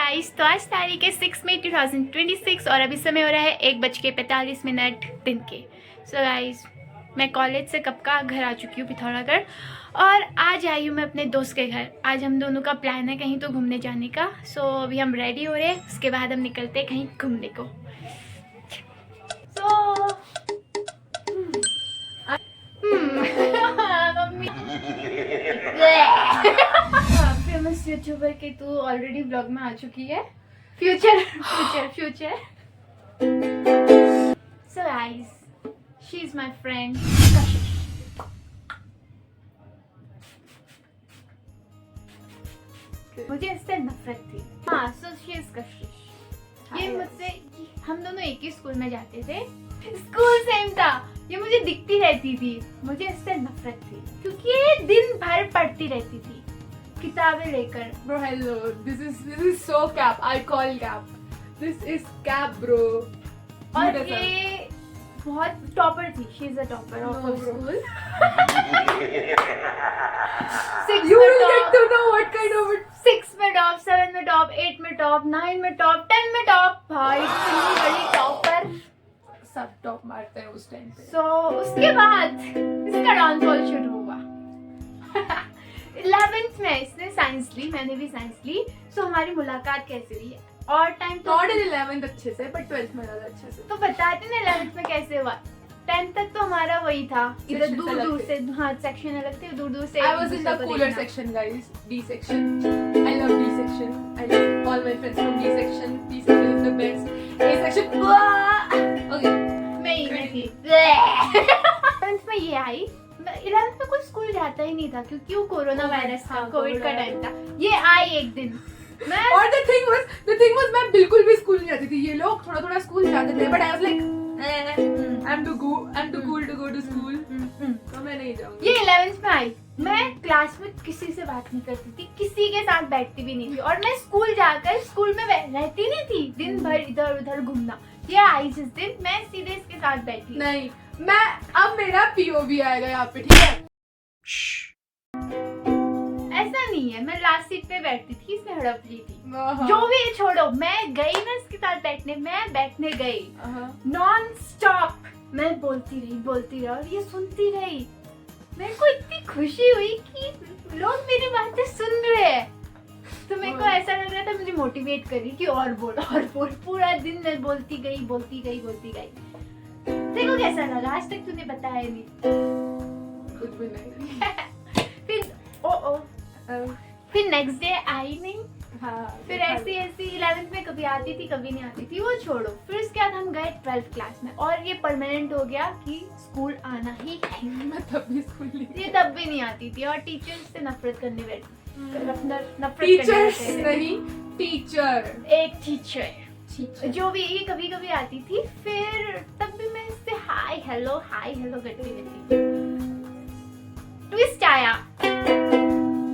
Guys, तो आज तारीख है 6 मई 2026 और अभी समय हो रहा है 1:45 दिन के। सो गाइस, मैं कॉलेज से कब का घर आ चुकी हूँ पिथौरागढ़ और आज आई हूँ मैं अपने दोस्त के घर। आज हम दोनों का प्लान है कहीं तो घूमने जाने का। सो अभी हम रेडी हो रहे हैं, उसके बाद हम निकलते हैं कहीं घूमने को। मम्मी फेमस यूट्यूबर के तू ऑलरेडी ब्लॉग में आ चुकी है। Future future future so guys, she is my friend कशिश। मुझे इससे नफरत थी। हाँ, सो शी इज कशिश। ये मुझसे, हम दोनों एक ही स्कूल में जाते थे, स्कूल सेम था। ये मुझे दिखती रहती थी, मुझे इससे नफरत थी क्योंकि ये दिन भर पढ़ती रहती थी किताबें लेकर। Bro, hello. This is so cap. I call cap. This is cap, bro. और ये बहुत टॉपर थी। She is a topper of No, our bro. School. You will get to know what kind of it. 6 में top, 7 में top, 8 में top, 9 में top, 10 में top. भाई इतनी बड़ी टॉपर। सब टॉप मारते हैं उस टाइम पे। सो उसके बाद इसका डाउनफॉल शुरू हुआ। 11th में इसने साइंस ली, मैंने भी साइंस ली। सो हमारी मुलाकात कैसे हुई और टाइम तो Not in 11th अच्छे से, but 12th में ज़्यादा अच्छे से। तो बताते ना 11th में कैसे हुआ। 10th तक तो हमारा वही था, इधर Sections दूर अलग दूर थे। से, हाँ सेक्शन अलग थे, दूर दूर से। I was in the cooler section, guys. D section. I love D section. I love all my friends from D section. D section is the best. A section. Okay. मैं ही में थी। 11th में ये आई। 11th में कोई school जाता ही नहीं था क्योंकि वो कोरोना वायरस था, हाँ, कोविड का कोविड टाइम था। ये आई एक दिन, मैं और the thing was मैं बिल्कुल भी स्कूल नहीं जाती थी। ये लोग थोड़ा थोड़ा स्कूल जाते थे, but I was like, I'm too cool to go to school. तो मैं नहीं जाऊंगी। ये 11th में आई। मैं क्लास में किसी से बात नहीं करती थी, किसी के साथ बैठती भी नहीं थी और मैं स्कूल जाकर स्कूल में रहती नहीं थी, दिन भर इधर उधर घूमना। ये आई जिस दिन, मैं सीधे इसके साथ बैठी। नहीं, मैं अब मेरा POV आएगा यहाँ पे, ठीक है? ऐसा नहीं है, मैं लास्ट सीट पे बैठती थी, इसने हड़प ली थी। हाँ। जो भी है छोड़ो, मैं गई ना इसके साथ बैठने, मैं बैठने गई हाँ। Non stop. मैं बोलती रही और ये सुनती रही। मेरे को इतनी खुशी हुई कि लोग मेरी बातें सुन रहे हैं। तो मेरे को ऐसा लग रहा था मुझे मोटिवेट करी कि और बोल। पूरा दिन मैं बोलती गई। देखो कैसा लगा, आज तक तूने बताया नहीं। कुछ भी नहीं। फिर नेक्स्ट डे आई नहीं। हाँ। फिर ऐसी 11th में कभी आती थी कभी नहीं आती थी, वो छोड़ो। फिर उसके बाद हम गए 12th क्लास में और ये परमानेंट हो गया कि स्कूल आना ही है। मैं तब भी स्कूल नहीं। ये तब भी नहीं आती थी और टीचर्स से नफरत करने बैठी। नफरत टीचर्स करने नहीं, टीचर। एक टीचर जो भी ये कभी कभी आती थी, फिर तब भी मैं इससे हाय हेलो करती रहती थी। ट्विस्ट आया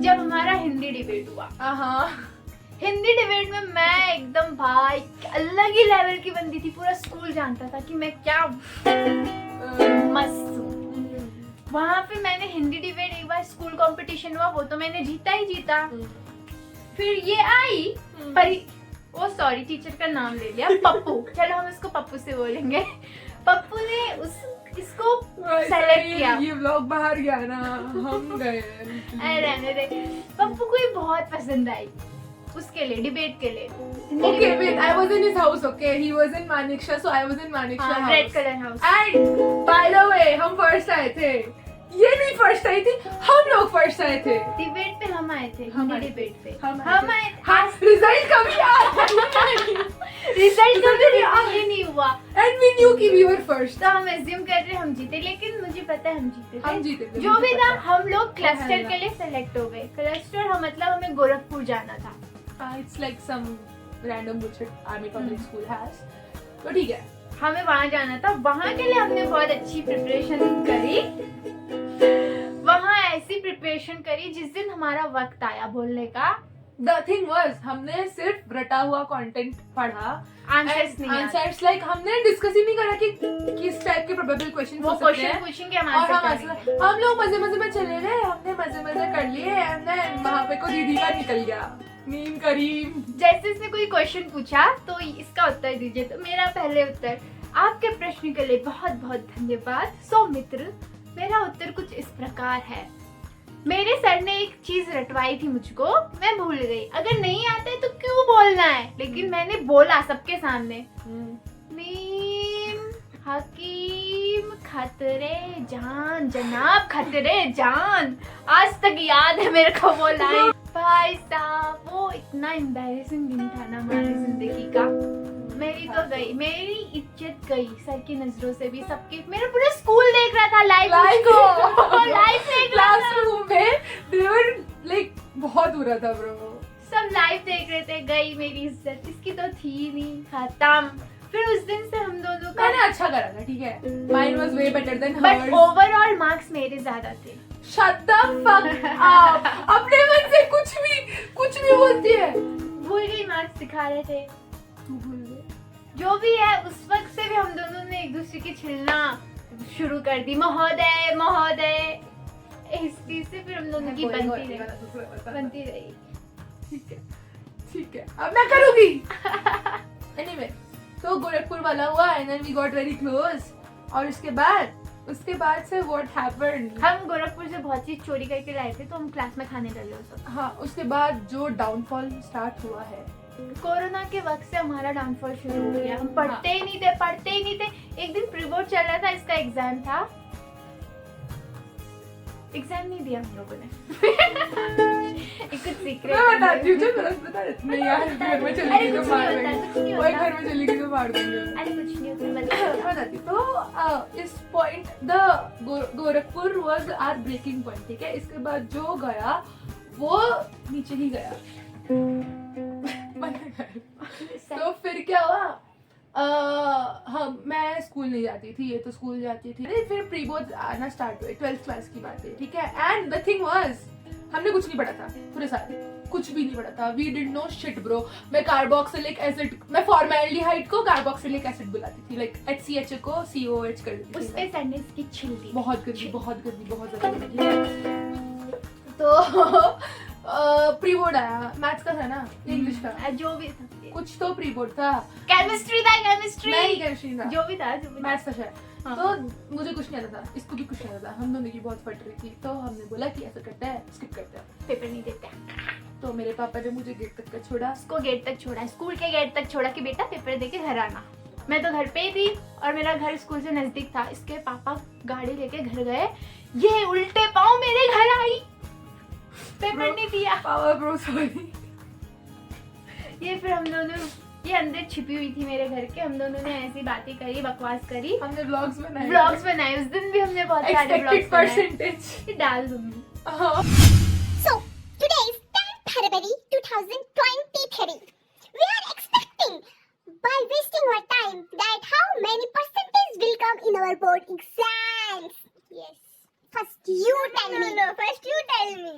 जब हमारा हिंदी डिबेट हुआ। हाँ। हिंदी डिबेट में मैं एकदम भाई अलग ही लेवल की बंदी थी। पूरा स्कूल जानता था कि मैं क्या मस्त हूँ। वहाँ पे मैंने हिंदी डिबेट, एक बार स्कूल कंपटीशन हुआ, वो तो मैंने जीता ही जीता। फिर ये आई सॉरी टीचर का नाम ले लिया, पप्पू। चलो हम इसको पप्पू से बोलेंगे। पप्पू ने इसको सेलेक्ट किया। ये व्लॉग बाहर गया ना, हम गए। रहने दे। पप्पू को ये बहुत पसंद आई उसके लिए, डिबेट के लिए। Okay, wait, I was in his house, okay? He was in Manekshaw, so I was in Manekshaw house. Red colour house. And by the way, हम फर्स्ट आए थे। ये नहीं फर्स्ट आई थी, हम लोग फर्स्ट आए थे। डिबेट पे हम आए थे, हम हिंदी आए थे। डिबेट पे हम आए हाँ, रिजल्ट कभी आया। रिजल्ट कभी ये नहीं हुआ। And we knew कि we were first. तो हम एज्यूम कर रहे हम जीते, लेकिन मुझे पता है हम जीते थे। हम जीते थे, जो मुझे भी पता था, है। हम लोग क्लस्टर के लिए सेलेक्ट हो गए। क्लस्टर हम मतलब हमें गोरखपुर जाना था। It's like some random bullshit army public school has. तो ठीक है। हमें वहाँ जाना था। वहाँ के लिए हमने बहुत अच्छी प्रिपरेशन करी। वहाँ ऐसी प्रिपरेशन करी जिस दिन हमारा वक्त आया बोलने का, The thing was, हमने सिर्फ रटा हुआ कंटेंट पढ़ा। आंसर्स नहीं आते। आंसर्स लाइक हमने डिस्कस ही नहीं करा कि किस टाइप के प्रोबेबल क्वेश्चन वो हो सकते हैं। क्वेश्चन पूछेंगे, हम और आंसर करेंगे। हम लोग मजे मजे में चले गए, हमने मजे मजे कर लिए, एंड देन वहाँ पे को दीदी का निकल गया। नीम करीम। जैसे इसने कोई क्वेश्चन पूछा तो इसका उत्तर दीजिए। तो मेरा पहले उत्तर, आपके प्रश्न के लिए बहुत बहुत धन्यवाद सौमित्र। मेरा उत्तर कुछ इस प्रकार है। मेरे सर ने एक चीज रटवाई थी मुझको, मैं भूल गई। अगर नहीं आता है तो क्यों बोलना है, लेकिन मैंने बोला सबके सामने। नीम हकीम खतरे जान, जनाब खतरे जान। आज तक याद है मेरे को वो लाइन। भाई साहब वो इतना एम्बैरेसिंग दिन था ना हमारी जिंदगी का। मेरी तो गई, मेरी इज्जत गई सर की नजरों से भी, सबकी। मेरा पूरा स्कूल देख रहा था लाइव को, लाइव देख रहा था। क्लासरूम में they were like बहुत बुरा था ब्रो। सब लाइव देख रहे थे। गई मेरी इज्जत, इसकी तो थी नहीं, खत्म। फिर उस दिन से हम दोनों का, मैंने अच्छा करा था, ठीक है, mine was way better than but hers। Overall marks मेरे ज्यादा थे। Shut the fuck up। अपने मन से कुछ भी बोलती है। भूल गई मार्क्स दिखा रहे थे। तू भूल गई। जो भी है, उस वक्त से भी हम दोनों ने एक दूसरे की छिलना शुरू कर दी। महोदय महोदय, इस चीज से फिर हम दोनों की बनती रही। ठीक है, अब मैं करूंगी। Anyway, तो गोरखपुर वाला हुआ and then we got very close। और उसके बाद से what happened? हम गोरखपुर से बहुत चीज चोरी करके लाए थे, तो हम क्लास में खाने लगे उस वक्त। हाँ, उसके बाद जो डाउनफॉल स्टार्ट हुआ है, कोरोना के वक्त से हमारा डाउनफॉल शुरू हो गया। हम पढ़ते ही नहीं थे। एक दिन प्री बोर्ड चल रहा था, इसका एग्जाम था। एग्जाम नहीं दिया हम लोगों ने। एक कुछ सीक्रेट मैं बताती हूँ, चल बता देती नहीं यार, घर में चली गई तो मार देंगे। ओए घर में चली गई तो मार देंगे। अरे कुछ नहीं होता, बताती। तो इस point the Gorakhpur was our breaking point, ठीक है। इसके बाद जो गया वो नीचे ही गया। तो फिर क्या हुआ, मैं स्कूल नहीं जाती थी, ये तो स्कूल जाती थी। फिर प्री बोर्ड आना स्टार्ट हुए, 12th क्लास की बात है, ठीक है। एंड द थिंग वाज, हमने कुछ नहीं पढ़ा था पूरे साल, कुछ भी नहीं पढ़ा था। We did no shit bro. मैं कार्बोक्सिलिक एसिड, मैं फॉर्मेल्डिहाइड को कार्बोक्सिलिक एसिड बुलाती थी, लाइक HCH को COH कर देती थी। उस पे सैंडविच की छिल दी। बहुत गंदी, बहुत ज्यादा गंदी। तो प्री बोर्ड आया, मैथ्स का था ना, इंग्लिश का, जो भी था, कुछ तो प्री बोर्ड था। केमिस्ट्री था, केमिस्ट्री नहीं, केमिस्ट्री था, जो भी था, मैथ्स का शायद। हाँ। तो मुझे कुछ नहीं आता था, इसको भी कुछ नहीं आता था। हम दोनों की बहुत फट रही थी, तो हमने बोला कि ऐसा करते हैं, स्किप करते हैं, पेपर नहीं देते। तो मेरे पापा ने मुझे गेट तक का छोड़ा। उसको गेट तक छोड़ा, स्कूल के गेट तक छोड़ा कि बेटा पेपर देके घर आना। मैं तो घर पे ही थी और मेरा घर स्कूल से नजदीक था। इसके पापा गाड़ी लेके घर गए, ये उल्टे पाँव मेरे घर आई, पेपर नहीं दिया। पापा ब्रो सॉरी। ये फिर हम दोनों, ये अंदर छिपी हुई थी मेरे घर के, हम दोनों ने ऐसी बातें करी, बकवास करी, हमने व्लॉग्स बनाए। उस दिन भी हमने बहुत सारे व्लॉग्स परसेंटेज डाल दूंगी। So, today is 10th February 2023. We are expecting, by wasting our time, that how many percentage will come in our board exams. Yes. First you tell me. No, first you tell me.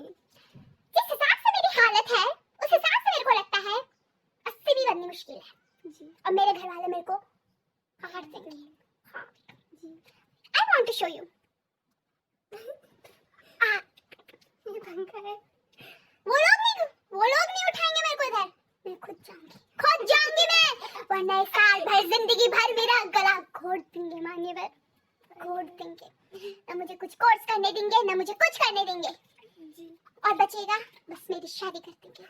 जिस हिसाब से मेरी हालत है, उस हिसाब से मेरे को लगता है 80 भी बननी मुश्किल है। जी। और मेरे घर वाले मेरे को काट देंगे। हाँ। जी। I want to show you. ये पंखा है। वो लोग नहीं उठाएंगे मेरे को इधर। मैं खुद जाऊंगी मैं। वरना इस साल भर जिंदगी भर मेरा गला घोट देंगे, मानिए घोट देंगे। ना मुझे कुछ कोर्स करने देंगे, ना मुझे कुछ करने देंगे। और बचेगा बस मेरी शादी कर देंगे।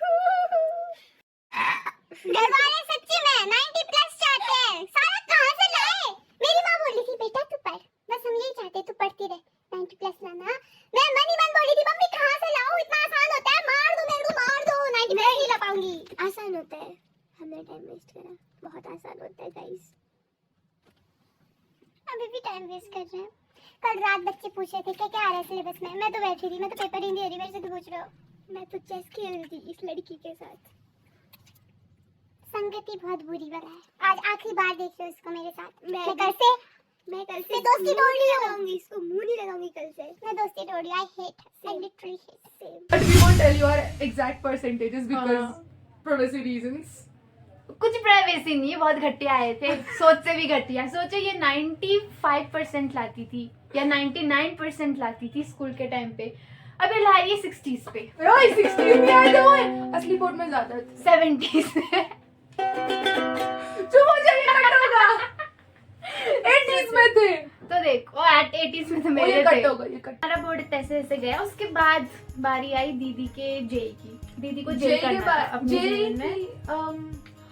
घर वाले सच्ची में 90 प्लस चाहते हैं। सारा कहाँ से लाए? मेरी माँ बोली थी बेटा तू पढ़, बस हम यही चाहते तू पढ़ती रहे, 90 प्लस लाना। मैं मन ही मन बोली थी मम्मी कहाँ से लाऊं, इतना आसान होता है, मार दो मेरे को, मार दो, 90 प्लस ही ला पाऊंगी। आसान होता है, हमने टाइम वेस्ट करा, बहुत आसान होता है गाइस। अभी भी टाइम वेस्ट कर रहे हैं। कल रात बच्चे पूछ रहे थे क्या आ रहा है सिलेबस में, मैं तो बैठी थी, मैं तो पेपर ही नहीं दे रही, मेरे से क्यों पूछ रहे हो? मैं तो चेस खेल रही थी इस लड़की के साथ। संगति बहुत बुरी वाला है। आज आखिरी बार देख रहे हो इसको मेरे साथ। मैं कल से दोस्ती तोड़ रही हूँ, इसको मुंह नहीं लगाऊंगी कल से। मैं दोस्ती तोड़ रही हूँ। I literally hate same. But we won't tell you our exact percentages because privacy reasons. कुछ प्राइवेसी नहीं है, बहुत घटिया आए थे, सोच से भी घटिया। सोचो ये 95% लाती थी या 99% लाती थी स्कूल के टाइम पे, अभी ला रही है 60s पे, रोई 60 में आए थे, असली बोर्ड में ज्यादा थे। 70s चुप हो जाइए, कट होगा। 80s में थे। तो देखो एट 80s में तो वो मेरे ये थे। कट होगा, ये कट। हमारा बोर्ड ऐसे ऐसे गया। उसके बाद बारी आई दीदी के जेई की। दीदी को जेई जेई के करना था बाद अपने जेई जीवन में। की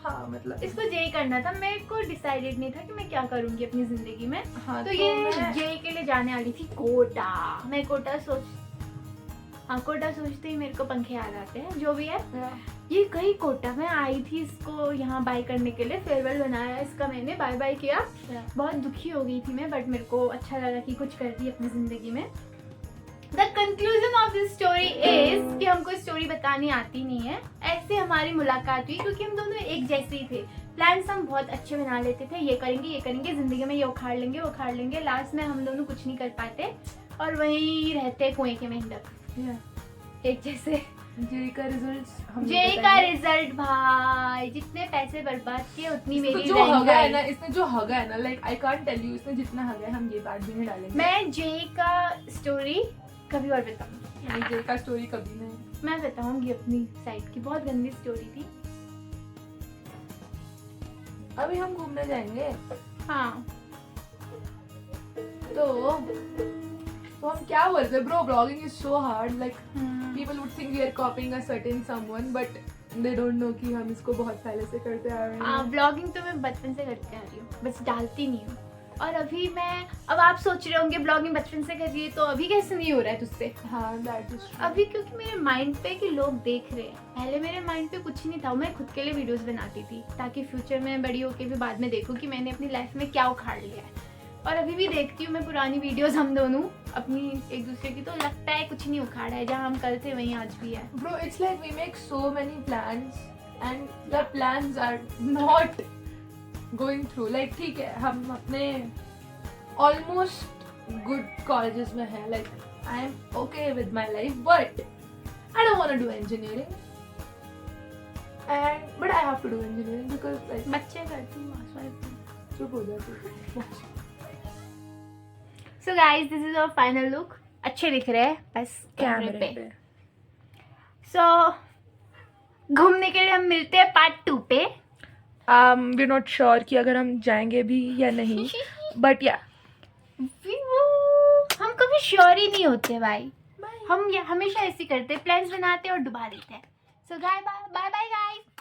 हाँ मतलब इसको जेई करना था। मेरे को डिसाइडेड नहीं था कि मैं क्या करूंगी अपनी जिंदगी में। हाँ, तो ये मैं- जेई के लिए जाने वाली थी कोटा। मैं कोटा सोचते ही मेरे को पंखे याद आते हैं, जो भी है। ये कहीं कोटा में आई थी इसको यहाँ बाय करने के लिए। फेयरवेल बनाया इसका, मैंने बाय बाय किया। बहुत दुखी हो गई थी मैं, बट मेरे को अच्छा लगा कि कुछ कर दी अपनी जिंदगी में। The conclusion of this story is कि हमको स्टोरी बतानी आती नहीं है। ऐसे हमारी मुलाकात हुई क्योंकि हम दोनों एक जैसे ही थे। प्लान्स हम बहुत अच्छे बना लेते थे, ये करेंगे जिंदगी में, ये उखाड़ लेंगे वो उखाड़ लेंगे। लास्ट में हम दोनों कुछ नहीं कर पाते और वहीं रहते कुएं के मेंढक एक जैसे। जेई का रिजल्ट जेई का रिजल्ट भाई, जितने पैसे बर्बाद किए उतनी मेरी जो रैंक हगा है आई। ना, इसने जो हगा है ना, like I can't tell you, इसने जितना हगा है हम ये पार्ट भी नहीं डालेंगे। मैं जेई का स्टोरी कभी और बताऊंगी। नहीं, जेई का स्टोरी कभी नहीं। मैं बताऊंगी अपनी साइड की, बहुत गंदी स्टोरी थी। अभी हम घूमने जाएंगे हाँ तो हम क्या बोलते हैं bro, blogging is so hard, like hmm. people would think we are copying a certain someone but they don't know कि हम इसको बहुत पहले से करते आ रहे हैं। ब्लॉगिंग तो मैं बचपन से करते आ रही हूँ, बस डालती नहीं हूँ। और अभी मैं, अब आप सोच रहे होंगे ब्लॉगिंग बचपन से कर रही है तो अभी कैसे नहीं हो रहा है तुझसे। हाँ that is true। अभी क्योंकि मेरे माइंड पे कि लोग देख रहे हैं। पहले मेरे माइंड पे कुछ नहीं था, मैं खुद के लिए वीडियोस बनाती थी ताकि फ्यूचर में बड़ी होके भी बाद में देखूँ कि मैंने अपनी लाइफ में क्या उखाड़ लिया है। और अभी भी देखती हूँ मैं पुरानी वीडियोस हम दोनों अपनी एक दूसरे की, तो लगता है कुछ नहीं उखाड़ा है, जहाँ हम कल थे वहीं आज भी है। Bro, it's like we make so many plans and the plans are not going through। Like ठीक है, हम अपने almost good colleges में हैं, like I am okay with my life but I don't want to do engineering and but I have to do engineering because like बच्चे करती हूँ housewife. चुप हो जाती। So guys this is our final look. अच्छे दिख रहे हैं बस कैमरे पे। सो घूमने के लिए हम मिलते हैं पार्ट 2 पे। वी आर नॉट श्योर कि अगर हम जाएंगे भी या नहीं बट या हम कभी श्योर ही नहीं होते भाई। हम हमेशा ऐसे करते, प्लान्स बनाते और डुबा देते हैं। सो बाय बाय गाइस।